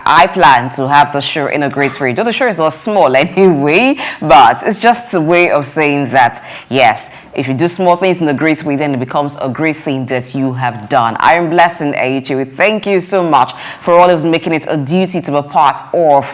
I plan to have the show in a great way. Though the show is not small anyway, but it's just a way of saying that, yes, if you do small things in a great way, then it becomes a great thing that you have done. I am blessing Eichie. We thank you so much for always making it a duty to be part of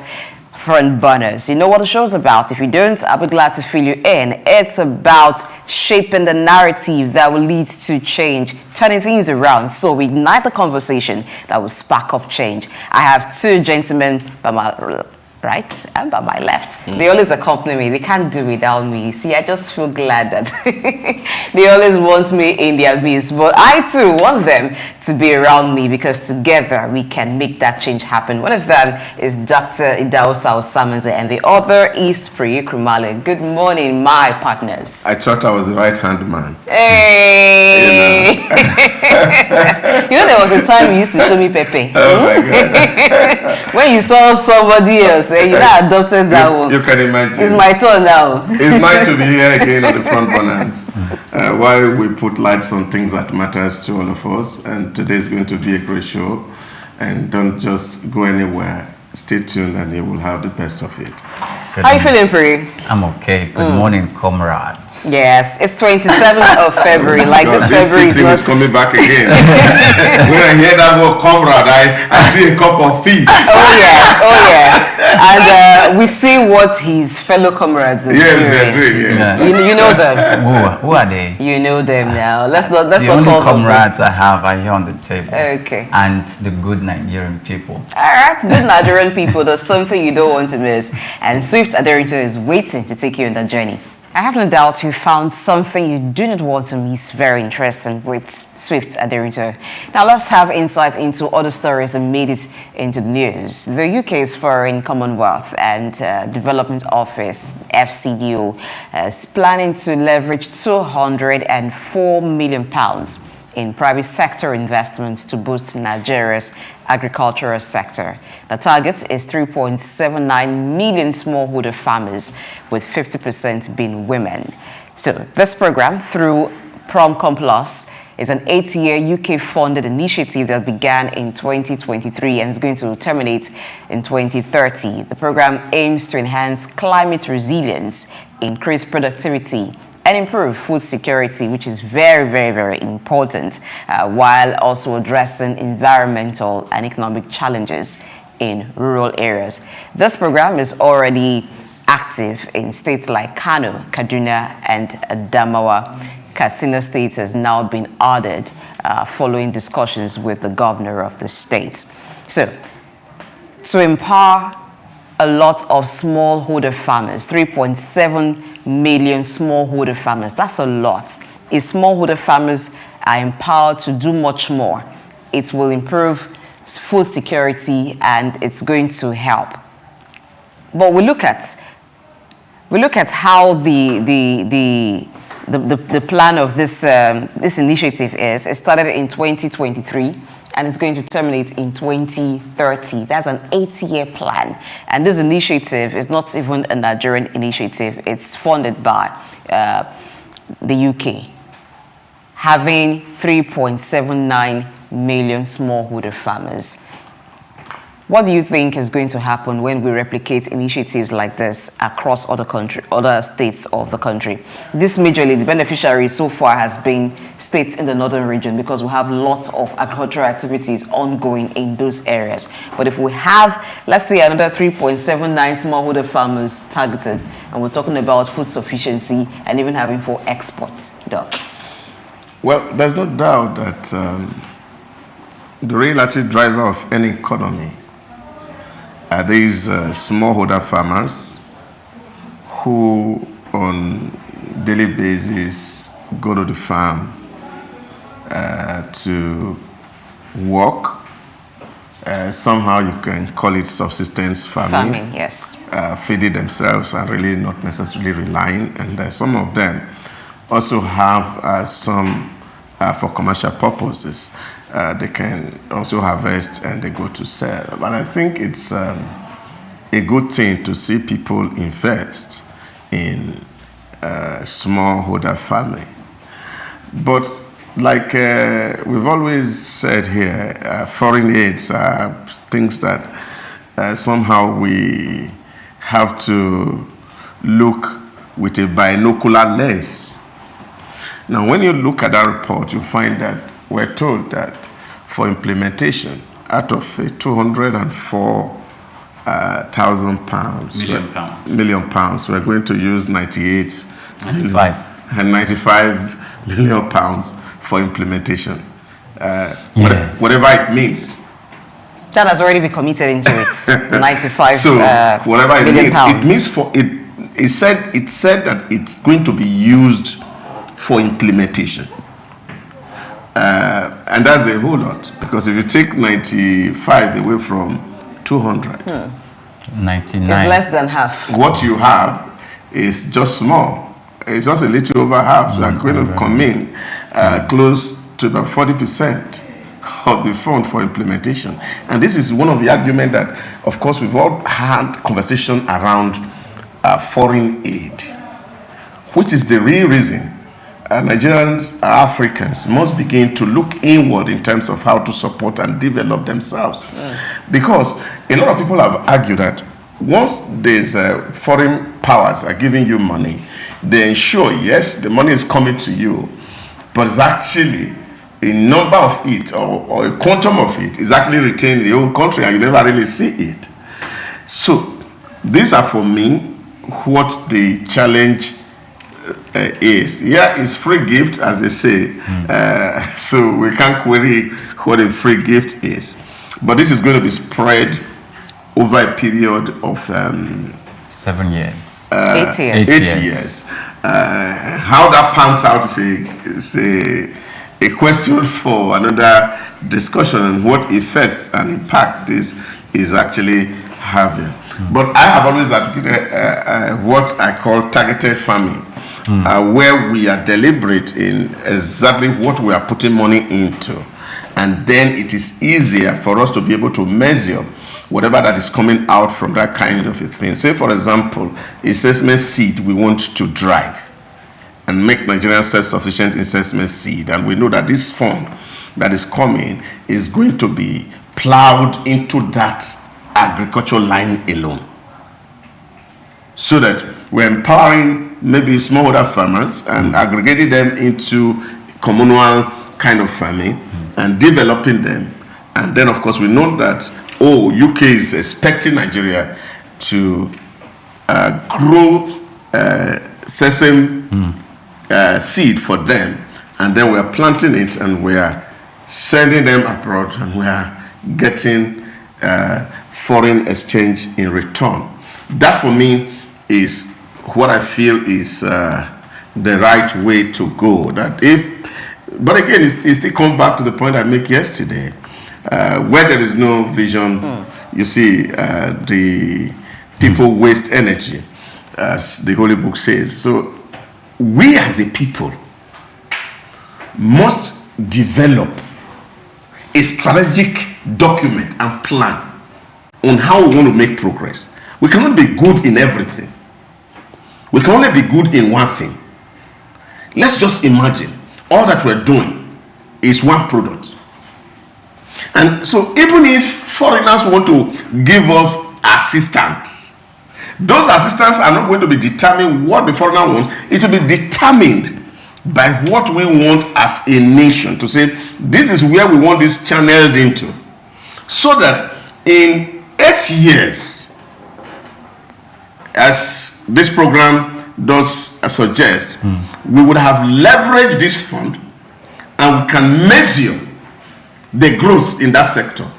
Front Burners. You know what the show's about. If you don't, I'll be glad to fill you in. It's about shaping the narrative that will lead to change, turning things around. So we ignite the conversation that will spark up change. I have two gentlemen by my right and by my left. They always accompany me. They can't do without me. See, I just feel glad that they always want me in their midst. But I too want them to be around me, because together we can make that change happen. One of them is Dr. Idahosa Osamhanze, and the other is Oyinpreye Krumale. Good morning, my partners. I thought I was the right-hand man. Hey! You know, there was a time you used to show me Pepe. Oh my God. When you saw somebody else, you now adopted that one. You can imagine. It's my turn now. It's nice to be here again on the Front Burners, while we put lights on things that matters to all of us. And today is going to be a great show. And don't just go anywhere. Stay tuned and you will have the best of it. How are you feeling, Pri? I'm okay. Good morning, comrades. Yes, it's 27th of February. Like God, this this February is coming back again. When I hear that word comrade, I see a cup of tea. Oh yes, oh yes. And we see what his fellow comrades are Yes, doing. they're doing. Yeah. You know them. Who are they? You know them now. Let's not The call only them. comrades I have are here on the table. Okay. And the good Nigerian people. All right, good Nigerian people. There's something you don't want to miss, and Swift Aderinto is waiting to take you on that journey. I have no doubt you found something you do not want to miss very interesting with Swift Aderinto. Now let's have insight into other stories that made it into the news. The UK's Foreign Commonwealth and Development Office, FCDO, is planning to leverage £204 million in private sector investments to boost Nigeria's agricultural sector. The target is 3.79 million smallholder farmers, with 50% being women. So this program, through Propcom Plus, is an 8-year UK-funded initiative that began in 2023 and is going to terminate in 2030. The program aims to enhance climate resilience, increase productivity, and improve food security, which is very, very, very important, while also addressing environmental and economic challenges in rural areas. This program is already active in states like Kano, Kaduna, and Adamawa. Katsina state has now been added following discussions with the governor of the state. So, to empower a lot of smallholder farmers, 3.7 million smallholder farmers. That's a lot. If smallholder farmers are empowered to do much more, it will improve food security and it's going to help. But we look at how the plan of this initiative is. It started in 2023. And it's going to terminate in 2030. That's an 8-year plan. And this initiative is not even a Nigerian initiative. It's funded by the UK, having 3.79 million smallholder farmers. What do you think is going to happen when we replicate initiatives like this across other states of the country? This majorly, the beneficiary so far has been states in the northern region, because we have lots of agricultural activities ongoing in those areas. But if we have, let's say, another 3.79 smallholder farmers targeted, and we're talking about food sufficiency and even having for exports, Doc. Well, there's no doubt that the relative driver of any economy are these smallholder farmers who on daily basis go to the farm to work. Somehow you can call it subsistence farming. Farming, yes. Feeding themselves and really not necessarily relying. And some of them also have some for commercial purposes. They can also harvest and they go to sell. But I think it's a good thing to see people invest in smallholder farming. But like we've always said here, foreign aids are things that somehow we have to look with a binocular lens. Now, when you look at that report, you find that we're told that for implementation, out of a 204,000 pounds, million pounds, we're going to use 95 million pounds for implementation. Yes. Whatever it means. That has already been committed into it. 95 So whatever it million means, pounds. it means for it. It said that it's going to be used for implementation, and that's a whole lot, because if you take 95 away from 200, 99. It's less than half. what you have is just small. It's just a little over half. So I'm going to come in close to about 40% of the fund for implementation. And this is one of the arguments that, of course, we've all had conversation around foreign aid, which is the real reason Nigerians, Africans must begin to look inward in terms of how to support and develop themselves. Because a lot of people have argued that once these foreign powers are giving you money, they ensure, yes, the money is coming to you, but it's actually a number of it or a quantum of it is actually retained in the own country and you never really see it. So these are, for me, what the challenge is. Yeah, it's free gift, as they say. So we can't query what a free gift is. But this is going to be spread over a period of 7 years. 8 years. 8 years. How that pans out is a question for another discussion, and what effects and impact this is actually having. But I have always advocated what I call targeted farming, where we are deliberate in exactly what we are putting money into. And then it is easier for us to be able to measure whatever that is coming out from that kind of a thing. Say, for example, a sesame seed we want to drive and make Nigeria self-sufficient in sesame seed. And we know that this fund that is coming is going to be plowed into that agricultural line alone, so that we're empowering maybe smallholder farmers and aggregating them into communal kind of farming and developing them. And then, of course, we know that UK is expecting Nigeria to grow sesame seed for them, and then we're planting it and we're sending them abroad, and we're getting foreign exchange in return. That, for me, is what I feel is the right way to go. But again, it still comes back to the point I made yesterday. Where there is no vision, you see, the people waste energy, as the Holy Book says. So we as a people must develop a strategic document and plan on how we want to make progress. We cannot be good in everything. We can only be good in one thing. Let's just imagine all that we're doing is one product. And so even if foreigners want to give us assistance, those assistants are not going to be determined what the foreigner wants. It will be determined by what we want as a nation, to say this is where we want this channeled into, so that in 8 years, as this program does suggest, we would have leveraged this fund and we can measure the growth in that sector.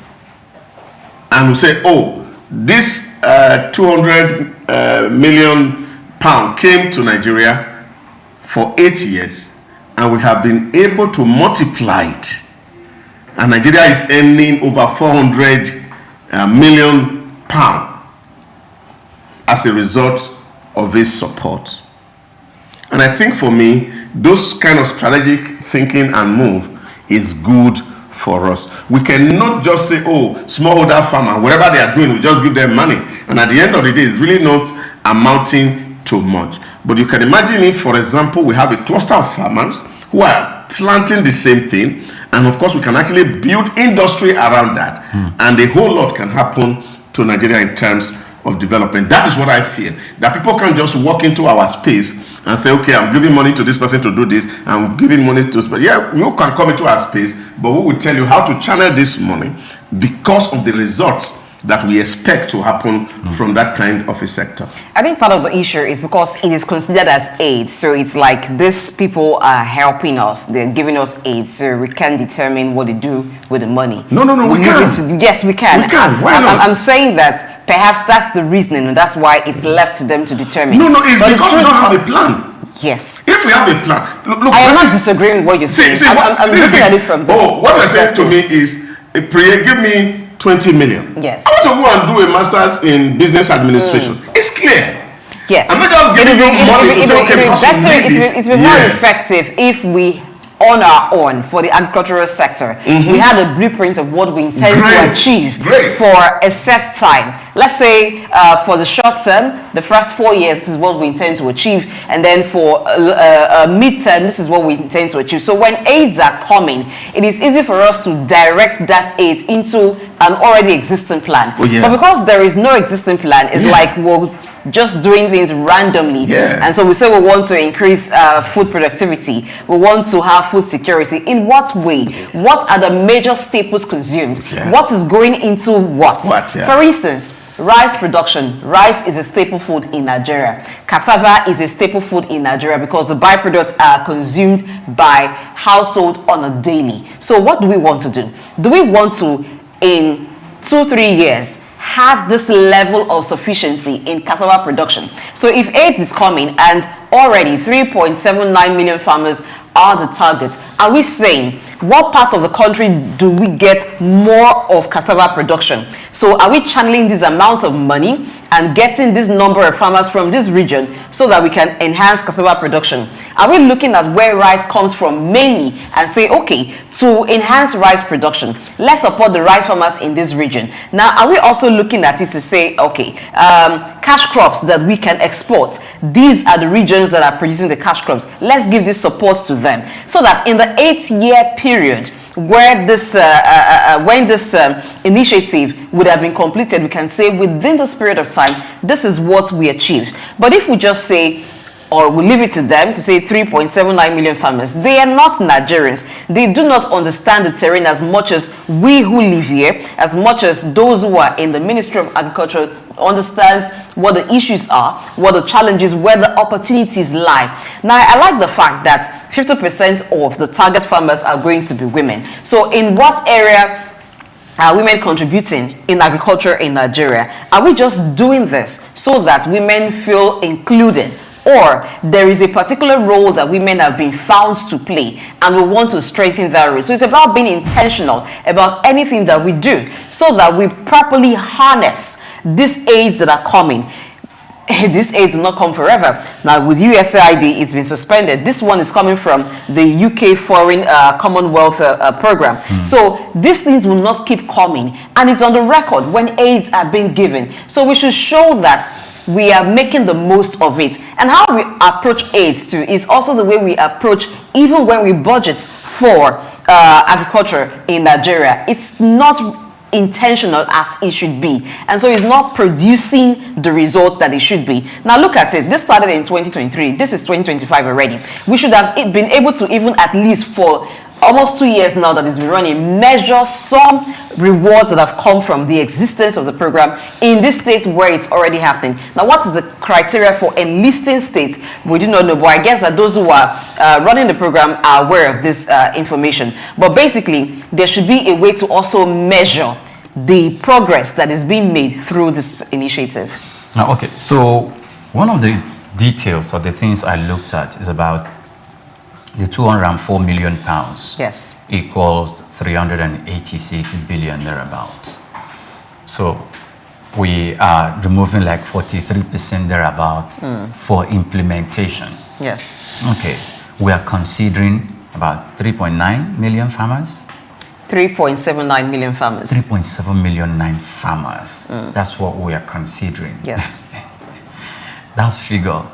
And we say, oh, this 200 million pound came to Nigeria for 8 years, and we have been able to multiply it. And Nigeria is earning over 400 million pound as a result of this support. And I think, for me, those kind of strategic thinking and move is good for us. We cannot just say, oh, smallholder farmer, whatever they are doing, we just give them money. And at the end of the day, it's really not amounting to much. But you can imagine if, for example, we have a cluster of farmers who are planting the same thing, and of course we can actually build industry around that, and a whole lot can happen to Nigeria in terms of development. That is what I feel. That people can't just walk into our space and say, okay, I'm giving money to this person to do this, I'm giving money to this person. Yeah, you can come into our space, but we will tell you how to channel this money because of the results that we expect to happen from that kind of a sector. I think part of the issue is because it is considered as aid. So it's like these people are helping us. They're giving us aid. So we can determine what they do with the money. No, we can. Yes, we can. We can. Why not? I'm saying that perhaps that's the reasoning, and that's why it's left to them to determine. No, it's but because we don't have a plan. Yes. If we have a plan. Look, I am not disagreeing with what you're saying. I'm looking at it from this. Oh, what you're saying to me is, give me 20 million. Yes. I want to go and do a master's in business administration. It's clear. Yes. I'm not just giving you money to say, okay, it's been more effective if we, on our own, for the agricultural sector, we had a blueprint of what we intend to achieve for a set time. Let's say for the short term, the first 4 years, this is what we intend to achieve. And then for a mid-term, this is what we intend to achieve. So when aids are coming, it is easy for us to direct that aid into an already existing plan. Oh, yeah. But because there is no existing plan, it's like we're just doing things randomly. Yeah. And so we say we want to increase food productivity. We want to have food security. In what way? What are the major staples consumed? Yeah. What is going into what? Yeah. For instance, rice production. Rice is a staple food in Nigeria. Cassava is a staple food in Nigeria because the byproducts are consumed by households on a daily. So what do we want to do? Do we want to, in 2-3 years, have this level of sufficiency in cassava production? So if aid is coming and already 3.79 million farmers are the target, are we saying what part of the country do we get more of cassava production? So are we channeling this amount of money and getting this number of farmers from this region so that we can enhance cassava production? Are we looking at where rice comes from mainly and say, okay, to enhance rice production, let's support the rice farmers in this region? Now, are we also looking at it to say, okay, cash crops that we can export, these are the regions that are producing the cash crops, let's give this support to them so that in the 8-year period where this when this initiative would have been completed, we can say within this period of time, this is what we achieved. But if we just say, or we leave it to them to say 3.79 million farmers, they are not Nigerians. They do not understand the terrain as much as we who live here, as much as those who are in the Ministry of Agriculture understands what the issues are, what the challenges, where the opportunities lie. Now, I like the fact that 50% of the target farmers are going to be women. So in what area are women contributing in agriculture in Nigeria? Are we just doing this so that women feel included? Or there is a particular role that women have been found to play and we want to strengthen that role? So it's about being intentional about anything that we do so that we properly harness these aids that are coming. These aids will not come forever. Now with USAID, it's been suspended. This one is coming from the UK Foreign Commonwealth program. So these things will not keep coming, and it's on the record when aids are being given. So we should show that we are making the most of it. And how we approach aids too is also the way we approach even when we budget for agriculture in Nigeria. It's not intentional as it should be, and so it's not producing the result that it should be. Now look at it. This started in 2023. This is 2025 already. We should have been able to, even at least for almost 2 years now that it's been running, measure some rewards that have come from the existence of the program in this state where it's already happening. Now, what is the criteria for enlisting states? We do not know, but I guess that those who are running the program are aware of this information. But basically, there should be a way to also measure the progress that is being made through this initiative. Now, okay, so one of the details or the things I looked at is about the 204 million pounds. Yes. Equals 386 billion thereabouts. So we are removing like 43% thereabout for implementation. Yes. Okay. We are considering about 3.9 million farmers. 3.79 million farmers. 3.7 million farmers. That's what we are considering. Yes. That figure.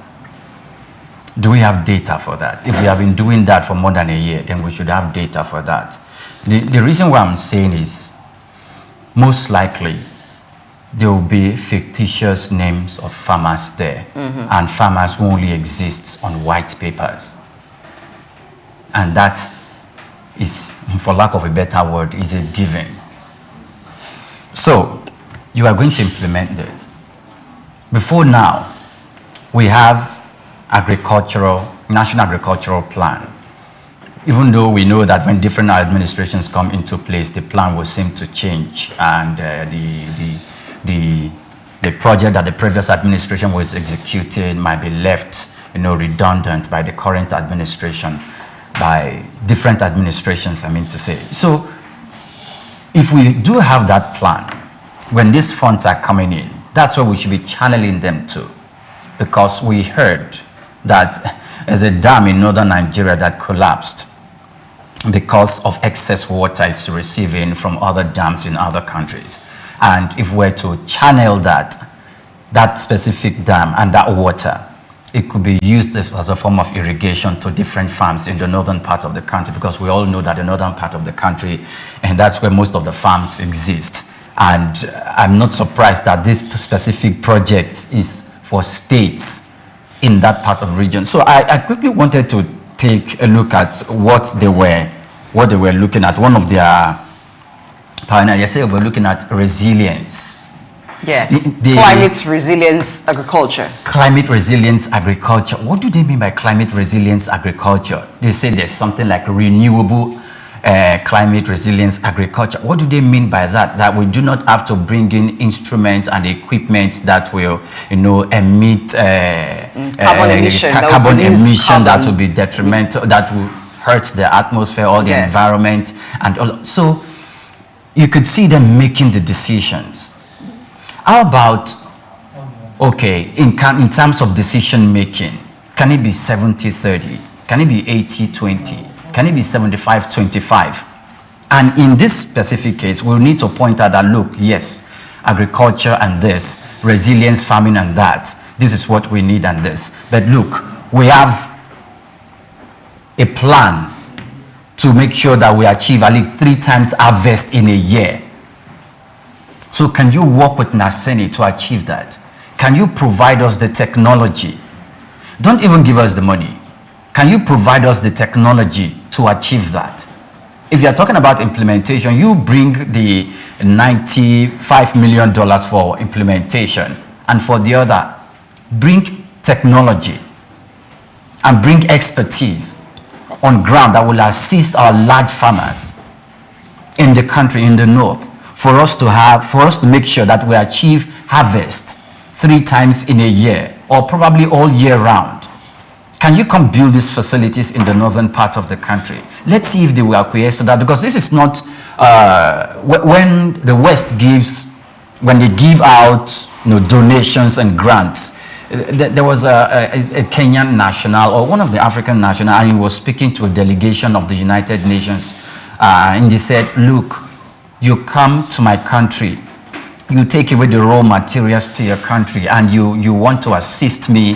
Do we have data for that? If we have been doing that for more than a year, then we should have data for that. The reason why I'm saying is most likely there will be fictitious names of farmers there, and farmers who only exist on white papers. And that is, for lack of a better word, is a given. So, you are going to implement this. Before now, we have National Agricultural Plan. Even though we know that when different administrations come into place, the plan will seem to change, and the project that the previous administration was executing might be left, redundant by the current administration, by different administrations, I mean to say. So, if we do have that plan, when these funds are coming in, that's where we should be channeling them to, because we heard that there's a dam in northern Nigeria that collapsed because of excess water it's receiving from other dams in other countries. And if we're to channel that specific dam and that water, it could be used as a form of irrigation to different farms in the northern part of the country, because we all know that the northern part of the country, and that's where most of the farms exist. And I'm not surprised that this specific project is for states in that part of the region. So I quickly wanted to take a look at what they were looking at. One of their pioneers, yesterday we were looking at resilience. Yes, climate resilience agriculture. Climate resilience agriculture. What do they mean by climate resilience agriculture? They say there's something like renewable climate resilience agriculture. What do they mean by that? That we do not have to bring in instruments and equipment that will, emit carbon emission that will be detrimental, that will hurt the atmosphere or the environment, and all. So you could see them making the decisions. How about, okay, in terms of decision making, can it be 70-30? Can it be 80-20? Can it be 75-25? And in this specific case, we'll need to point out that, look, yes, agriculture and this, resilience farming and that, this is what we need and this. But look, we have a plan to make sure that we achieve at least 3 times harvest in a year. So can you work with Naseni to achieve that? Can you provide us the technology? Don't even give us the money. Can you provide us the technology to achieve that? If you're talking about implementation, you bring the $95 million for implementation, and for the other, bring technology and bring expertise on ground that will assist our large farmers in the country, in the north, for us to make sure that we achieve harvest 3 times in a year, or probably all year round. Can you come build these facilities in the northern part of the country? Let's see if they will acquiesce to that, because this is not, when the West gives, when they give out donations and grants. There was a Kenyan national, or one of the African national, and he was speaking to a delegation of the United Nations, and he said, look, you come to my country, you take away the raw materials to your country, and you want to assist me.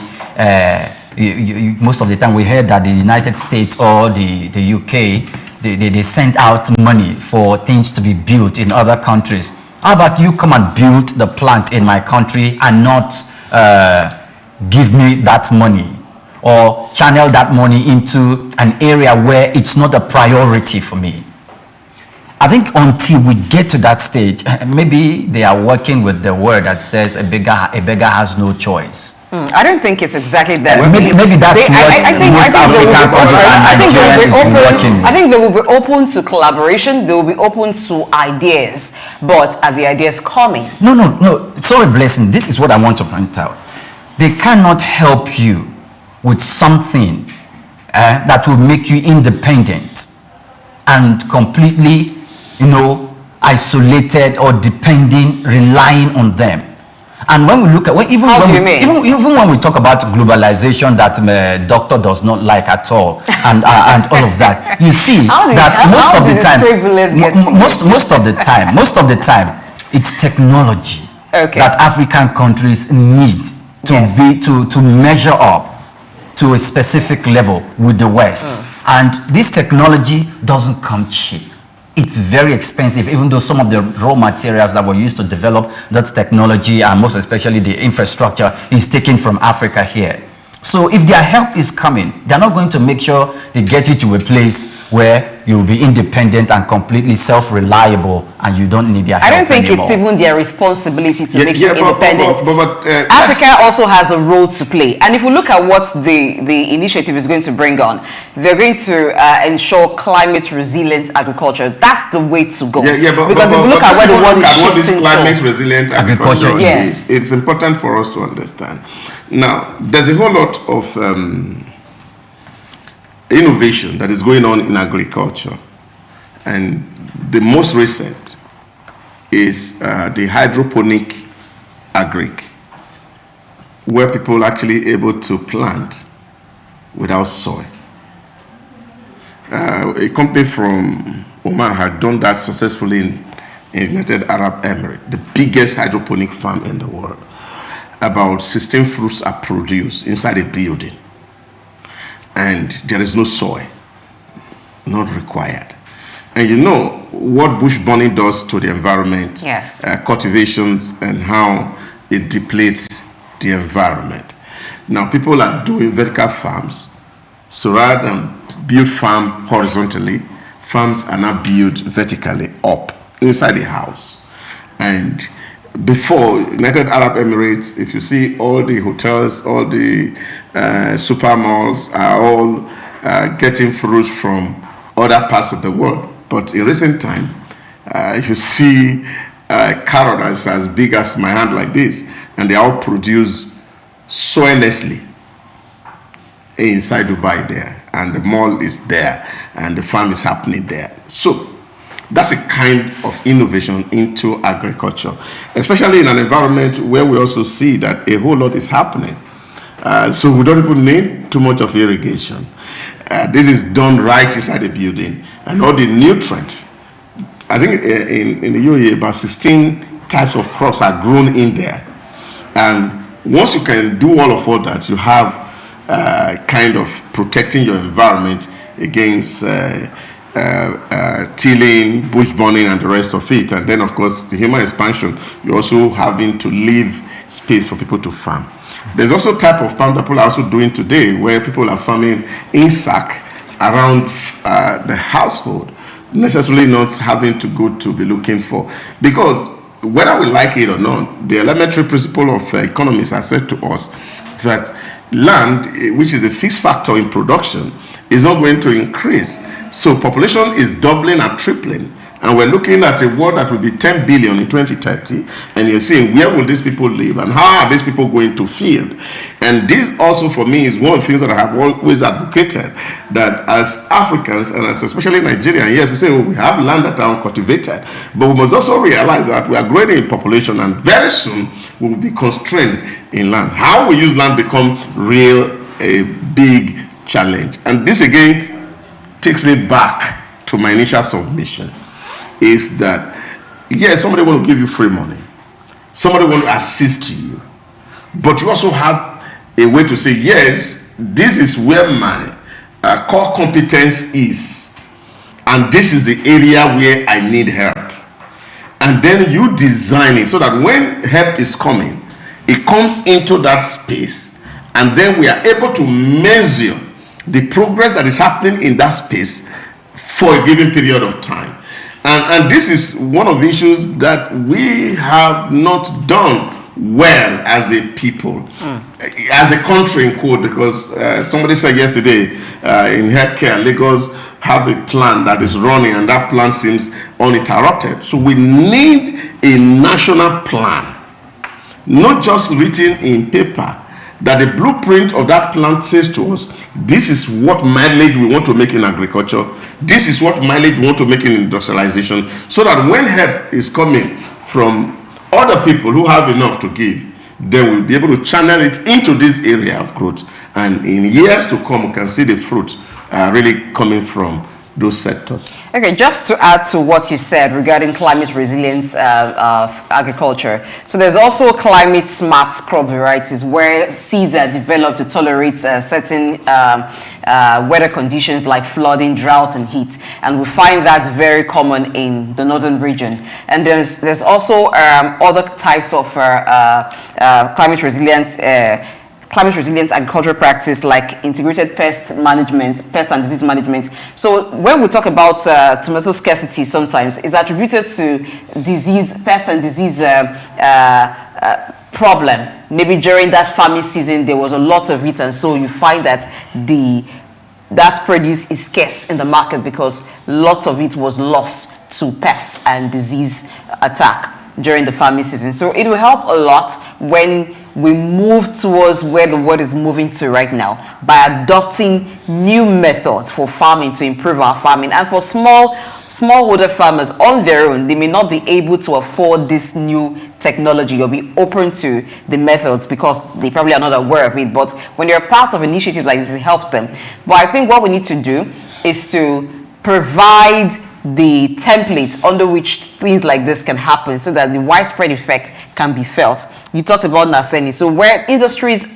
Most of the time we heard that the United States or the UK, they send out money for things to be built in other countries. How about you come and build the plant in my country and not give me that money, or channel that money into an area where it's not a priority for me? I think until we get to that stage, maybe they are working with the word that says a beggar has no choice. I don't think it's exactly that. Well, maybe that's what most African countries and Nigeria is working with. I think they will be open to collaboration. They will be open to ideas. But are the ideas coming? No. Sorry, Blessing. This is what I want to point out. They cannot help you with something that will make you independent and completely, isolated or relying on them. And when we look at even when we talk about globalization that doctor does not like at all, and all of that, you see that most of the time it's technology that African countries need to measure up to a specific level with the West, and this technology doesn't come cheap. it's very expensive, even though some of the raw materials that were used to develop that technology, and most especially the infrastructure, is taken from Africa here. So if their help is coming, they're not going to make sure they get you to a place where you'll be independent and completely self-reliable, and you don't need their help I don't think anymore. it's even their responsibility to make you independent. But, Africa also has a role to play. And if we look at what the initiative is going to bring on, they're going to ensure climate resilient agriculture. That's the way to go. Because if we look at where the world is what this shifting climate to, resilient agriculture yes, it's important for us to understand. Now, there's a whole lot of innovation that is going on in agriculture, and the most recent is the hydroponic agric, where people are actually able to plant without soil. A company from Oman had done that successfully in United Arab Emirates, the biggest hydroponic farm in the world. About 16 fruits are produced inside a building, and there is no soil, not required. And you know what bush burning does to the environment, yes, cultivations, and how it depletes the environment. Now people are doing vertical farms, so rather than build farm horizontally, farms are now built vertically up inside the house. And before, United Arab Emirates, if you see all the hotels, all the super malls are all getting fruits from other parts of the world. But in recent time, if you see carrot that's as big as my hand like this, and they all produce soillessly inside Dubai there, and the mall is there, and the farm is happening there. So that's a kind of innovation into agriculture, especially in an environment where we also see that a whole lot is happening. So we don't even need too much of irrigation. This is done right inside the building, and all the nutrients. I think in the UAE about 16 types of crops are grown in there. And once you can do all that, you have kind of protecting your environment against tilling, bush burning, and the rest of it. And then, of course, the human expansion, you're also having to leave space for people to farm. There's also a type of farm that people are also doing today, where people are farming in sack around the household, necessarily not having to go to be looking for. Because whether we like it or not, the elementary principle of economists has said to us that land, which is a fixed factor in production, is not going to increase. So population is doubling and tripling, and we're looking at a world that will be 10 billion in 2030, and you're saying, where will these people live, and how are these people going to feed? And this also, for me, is one of the things that I have always advocated, that as Africans, and as especially Nigerians, yes, we say, we have land that are uncultivated, but we must also realize that we are growing in population, and very soon we will be constrained in land. How we use land become a big challenge. And this again takes me back to my initial submission, is that, yes, somebody want to give you free money, somebody want to assist you, but you also have a way to say, yes, this is where my core competence is, and this is the area where I need help. And then you design it so that when help is coming, it comes into that space, and then we are able to measure the progress that is happening in that space for a given period of time. And this is one of the issues that we have not done well as a people, as a country in quote, because somebody said yesterday in healthcare, Lagos have a plan that is running, and that plan seems uninterrupted. So we need a national plan, not just written in paper, that the blueprint of that plan says to us, this is what mileage we want to make in agriculture, this is what mileage we want to make in industrialization, so that when help is coming from other people who have enough to give, then we'll be able to channel it into this area of growth. And in years to come, we can see the fruit really coming from those sectors. Okay, just to add to what you said regarding climate resilience of agriculture. So there's also climate smart crop varieties where seeds are developed to tolerate certain weather conditions like flooding, drought, and heat. And we find that very common in the northern region. And there's also other types of climate resilient agricultural practice like integrated pest and disease management. So when we talk about tomato scarcity, sometimes it's attributed to pest and disease problem. Maybe during that farming season there was a lot of it, and so you find that that produce is scarce in the market because lots of it was lost to pest and disease attack during the farming season. So it will help a lot when we move towards where the world is moving to right now by adopting new methods for farming to improve our farming. And for smallholder farmers on their own, they may not be able to afford this new technology or be open to the methods because they probably are not aware of it. But when you're part of an initiative like this, it helps them. But I think what we need to do is to provide the templates under which things like this can happen so that the widespread effect can be felt. You talked about Naseni. So where industries,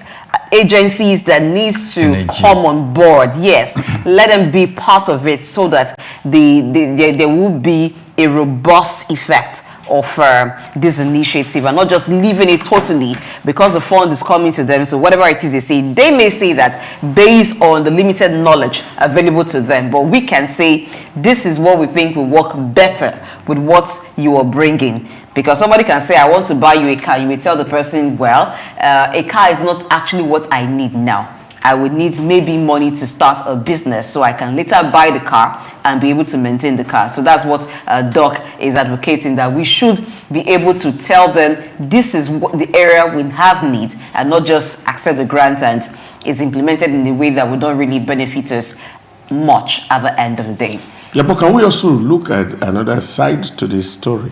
agencies that needs to come on board, yes, let them be part of it so that there will be a robust effect of this initiative and not just leaving it totally because the fund is coming to them. So whatever it is they say, they may say that based on the limited knowledge available to them, but we can say this is what we think will work better with what you are bringing. Because somebody can say, I want to buy you a car. You may tell the person, well, a car is not actually what I need now. I would need maybe money to start a business so I can later buy the car and be able to maintain the car. So that's what Doc is advocating, that we should be able to tell them this is what the area we have need and not just accept the grant and it's implemented in a way that would not really benefit us much at the end of the day. Yeah, but can we also look at another side to this story,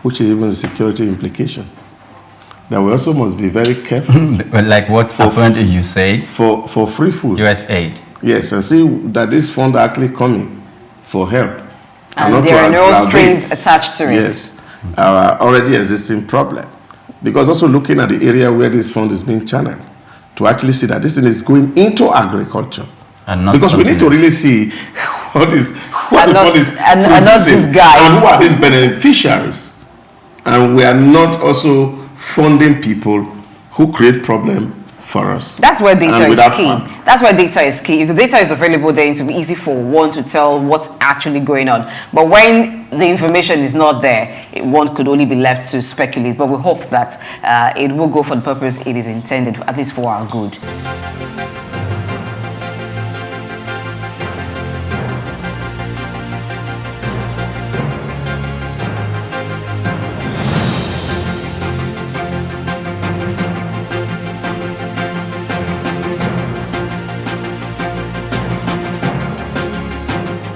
which is even the security implication? That we also must be very careful. Like what happened, you said? For free food. US aid. Yes, and see that this fund are actually coming for help. And there are no strings attached to it. Yes, our already existing problem. Because also looking at the area where this fund is being channeled, to actually see that this thing is going into agriculture. And not because we need to really see what the fund is producing and who are these beneficiaries. And we are not also funding people who create problem for us. That's where data is key. That's where data is key. If the data is available, then it will be easy for one to tell what's actually going on. But when the information is not there, one could only be left to speculate. But we hope that it will go for the purpose it is intended, at least for our good.